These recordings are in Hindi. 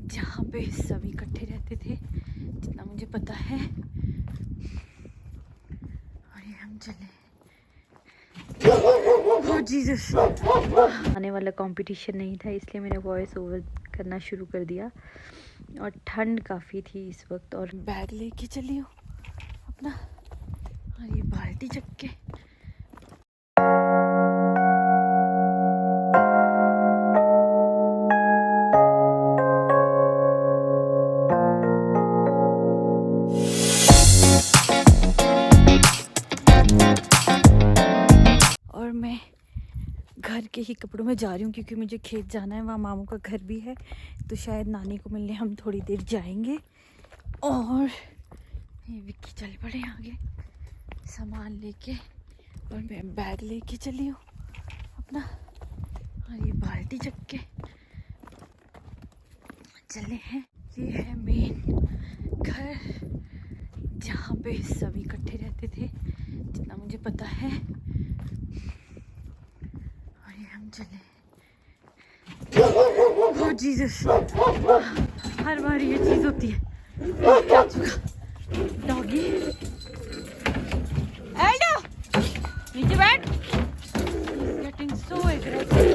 जहाँ पे सभी इकट्ठे रहते थे, जितना मुझे पता है। और ये हम चले। ओह जीसस! आने वाला कंपटीशन नहीं था, इसलिए मैंने वॉइस ओवर करना शुरू कर दिया। और ठंड काफ़ी थी इस वक्त, और बैग लेके चली हूँ अपना, और ये बाल्टी चक के। और मैं घर के ही कपड़ों में जा रही हूँ क्योंकि मुझे खेत जाना है, वहाँ मामू का घर भी है, तो शायद नानी को मिलने हम थोड़ी देर जाएंगे। और ये विक्की चल पड़े आगे सामान लेके, और मैं बैग लेके चली हूँ अपना, और ये बाल्टी चक के चले हैं। ये है मेन घर जहाँ पे सभी इकट्ठे रहते थे, जितना मुझे पता है। और ये हम चले। ओह जीसस! हर बार ये चीज़ होती है। चाचू का डॉगी। एल्डो नीचे बैठ। गेटिंग सो एग्रेसिव,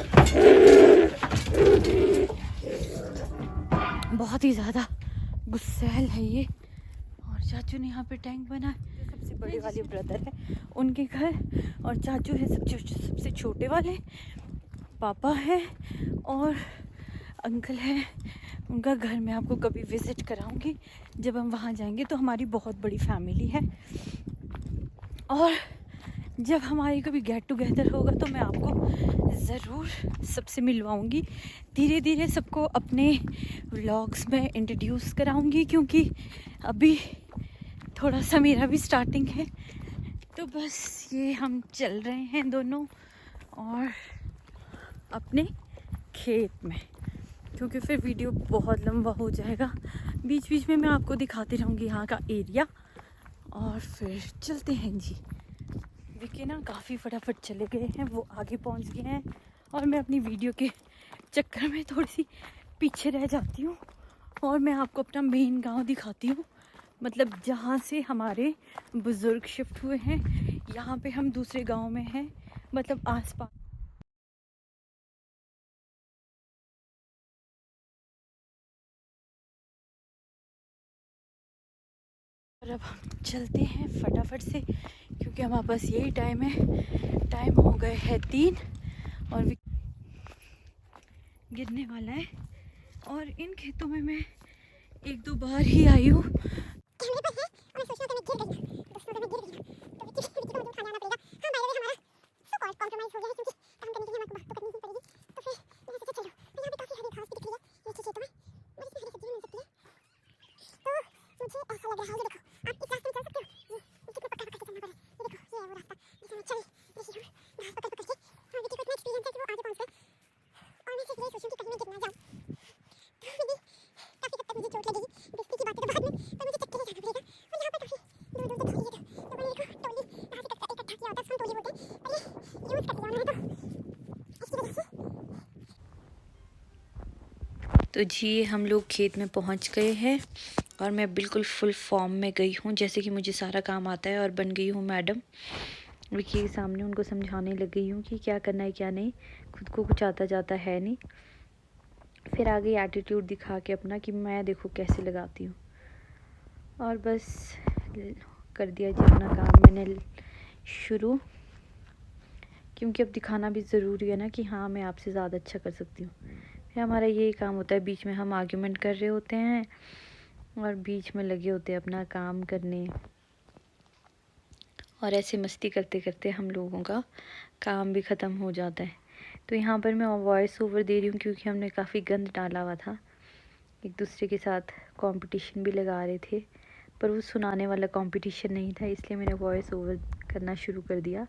बहुत ही ज़्यादा गुस्सैल है ये। और चाचू ने यहाँ पे टैंक बना है, सबसे बड़े वाले ब्रदर है उनके घर, और चाचू है सबसे छोटे वाले, पापा है और अंकल है। उनका घर मैं आपको कभी विज़िट कराऊंगी जब हम वहाँ जाएंगे। तो हमारी बहुत बड़ी फैमिली है, और जब हमारी कभी गेट टुगेदर होगा तो मैं आपको ज़रूर सबसे मिलवाऊंगी। धीरे धीरे सबको अपने व्लॉग्स में इंट्रोड्यूस कराऊंगी, क्योंकि अभी थोड़ा सा मेरा भी स्टार्टिंग है। तो बस ये हम चल रहे हैं दोनों और अपने खेत में, क्योंकि फिर वीडियो बहुत लंबा हो जाएगा। बीच बीच में मैं आपको दिखाती रहूँगी यहाँ का एरिया। और फिर चलते हैं जी। विकी ना काफ़ी फटाफट चले गए हैं, वो आगे पहुँच गए हैं, और मैं अपनी वीडियो के चक्कर में थोड़ी सी पीछे रह जाती हूँ। और मैं आपको अपना मेन गांव दिखाती हूँ, मतलब जहाँ से हमारे बुज़ुर्ग शिफ्ट हुए हैं। यहाँ पे हम दूसरे गांव में हैं, मतलब आसपास। और अब हम चलते हैं फटाफट से, क्योंकि हमारे पास यही टाइम है। टाइम हो गए है 3 और गिरने वाला है। और इन खेतों में मैं 1-2 बार ही आई हूँ। तो जी हम लोग खेत में पहुंच गए हैं, और मैं बिल्कुल फुल फॉर्म में गई हूँ, जैसे कि मुझे सारा काम आता है, और बन गई हूँ मैडम। विकी के सामने उनको समझाने लग गई हूँ कि क्या करना है क्या नहीं, खुद को कुछ आता जाता है नहीं। फिर आ गई एटीट्यूड दिखा के अपना कि मैं देखो कैसे लगाती हूँ, और बस कर दिया जी अपना काम मैंने शुरू, क्योंकि अब दिखाना भी ज़रूरी है ना कि हाँ मैं आपसे ज़्यादा अच्छा कर सकती हूँ। फिर हमारा यही काम होता है, बीच में हम आर्ग्यूमेंट कर रहे होते हैं और बीच में लगे होते हैं अपना काम करने, और ऐसे मस्ती करते करते हम लोगों का काम भी ख़त्म हो जाता है। तो यहाँ पर मैं वॉइस ओवर दे रही हूँ क्योंकि हमने काफ़ी गंद डाला हुआ था, एक दूसरे के साथ कंपटीशन भी लगा रहे थे, पर वो सुनाने वाला कंपटीशन नहीं था, इसलिए मैंने वॉइस ओवर करना शुरू कर दिया।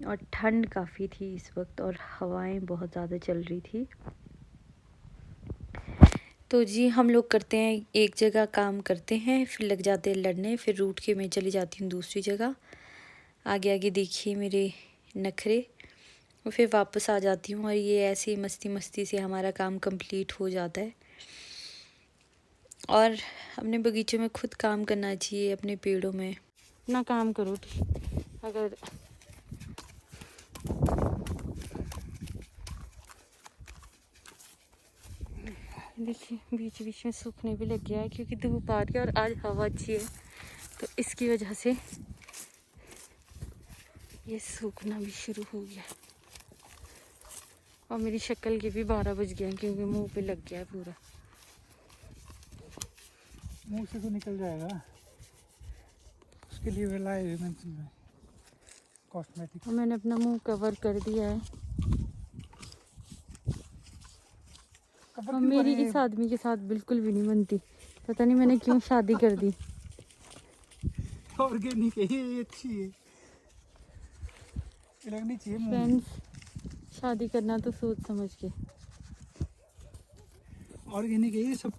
और ठंड काफ़ी थी इस वक्त, और हवाएं बहुत ज़्यादा चल रही थी। तो जी हम लोग करते हैं, एक जगह काम करते हैं, फिर लग जाते हैं लड़ने, फिर रूठ के मैं चली जाती हूँ दूसरी जगह। आगे आगे देखिए मेरे नखरे, और फिर वापस आ जाती हूँ, और ये ऐसे ही मस्ती मस्ती से हमारा काम कंप्लीट हो जाता है। और अपने बगीचे में खुद काम करना चाहिए, अपने पेड़ों में अपना काम करो। अगर देखिए बीच बीच में सूखने भी लग गया है क्योंकि धूप आ रही है और आज हवा अच्छी है, तो इसकी वजह से ये सूखना भी शुरू हो गया। और मेरी शक्ल के भी 12 बज गए हैं क्योंकि मुंह पे लग गया है पूरा। मुंह से तो निकल जाएगा, उसके लिए वो लाए कॉस्मेटिक। और मैंने अपना मुंह कवर कर दिया है। और मेरी इस आदमी के साथ बिल्कुल भी नहीं बनती, पता नहीं मैंने क्यों शादी कर दी। ऑर्गेनिक है ये, अच्छी है, लगनी चाहिए। फ्रेंड्स, शादी करना तो सोच समझ के। ऑर्गेनिक है ये सब।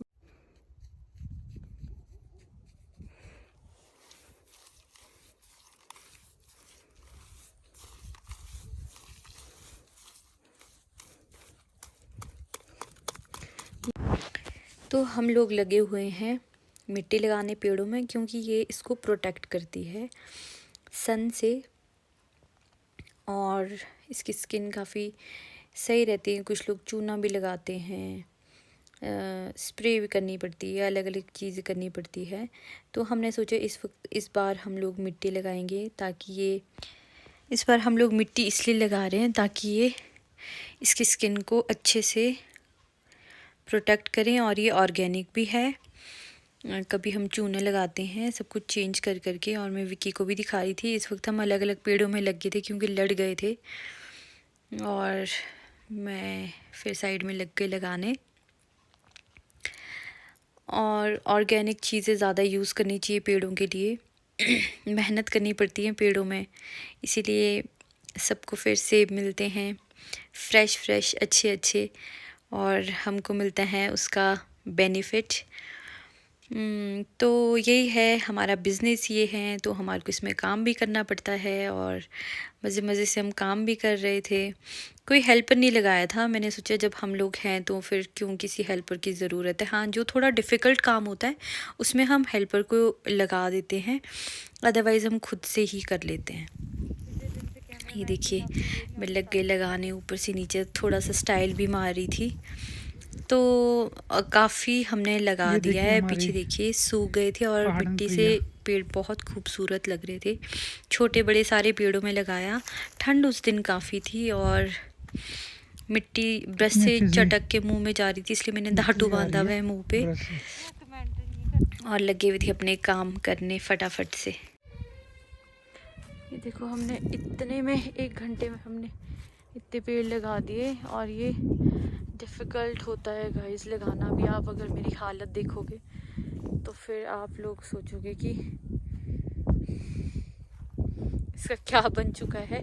तो हम लोग लगे हुए हैं मिट्टी लगाने पेड़ों में, क्योंकि ये इसको प्रोटेक्ट करती है सन से और इसकी स्किन काफ़ी सही रहती है। कुछ लोग चूना भी लगाते हैं, स्प्रे भी करनी पड़ती है, अलग अलग चीज़ें करनी पड़ती है। तो हमने सोचा इस बार हम लोग मिट्टी लगाएंगे, ताकि ये इस बार हम लोग मिट्टी इसलिए लगा रहे हैं ताकि ये इसकी स्किन को अच्छे से प्रोटेक्ट करें। और ये ऑर्गेनिक भी है। कभी हम चूना लगाते हैं, सब कुछ चेंज कर करके। और मैं विकी को भी दिखा रही थी। इस वक्त हम अलग अलग पेड़ों में लग गए थे क्योंकि लड़ गए थे, और मैं फिर साइड में लग गई लगाने। और ऑर्गेनिक चीज़ें ज़्यादा यूज़ करनी चाहिए पेड़ों के लिए। मेहनत करनी पड़ती है पेड़ों में, इसीलिए सबको फिर सेब मिलते हैं फ्रेश फ्रेश अच्छे अच्छे, और हमको मिलता है उसका बेनिफिट। तो यही है हमारा बिज़नेस, ये है। तो हमारे को इसमें काम भी करना पड़ता है और मज़े मज़े से हम काम भी कर रहे थे। कोई हेल्पर नहीं लगाया था। मैंने सोचा जब हम लोग हैं तो फिर क्यों किसी हेल्पर की ज़रूरत है। हाँ, जो थोड़ा डिफ़िकल्ट काम होता है उसमें हम हेल्पर को लगा देते हैं, अदरवाइज़ हम खुद से ही कर लेते हैं। ये देखिए मैं लग गई लगाने, ऊपर से नीचे थोड़ा सा स्टाइल भी मार रही थी। तो काफ़ी हमने लगा दिया है। पीछे देखिए सूख गए थे और मिट्टी से पेड़ बहुत खूबसूरत लग रहे थे। छोटे बड़े सारे पेड़ों में लगाया। ठंड उस दिन काफ़ी थी और मिट्टी ब्रश से चटक के मुंह में जा रही थी, इसलिए मैंने धातु बांधा हुआ है मुंह पे और लगे हुए थे अपने काम करने फटाफट से। ये देखो हमने इतने में 1 घंटे में हमने इतने पेड़ लगा दिए। और ये डिफ़िकल्ट होता है गाइस लगाना भी। आप अगर मेरी हालत देखोगे तो फिर आप लोग सोचोगे कि इसका क्या बन चुका है।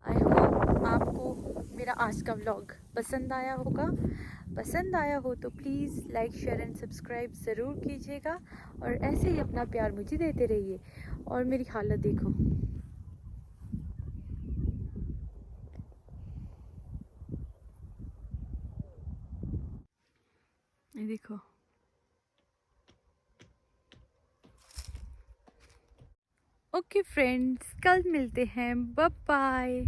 आई होप आपको मेरा आज का व्लॉग पसंद आया होगा। पसंद आया हो तो please like share and subscribe ज़रूर कीजिएगा, और ऐसे ही अपना प्यार मुझे देते रहिए। और मेरी हालत देखो, ये देखो। ओके फ्रेंड्स, कल मिलते हैं। Bye bye.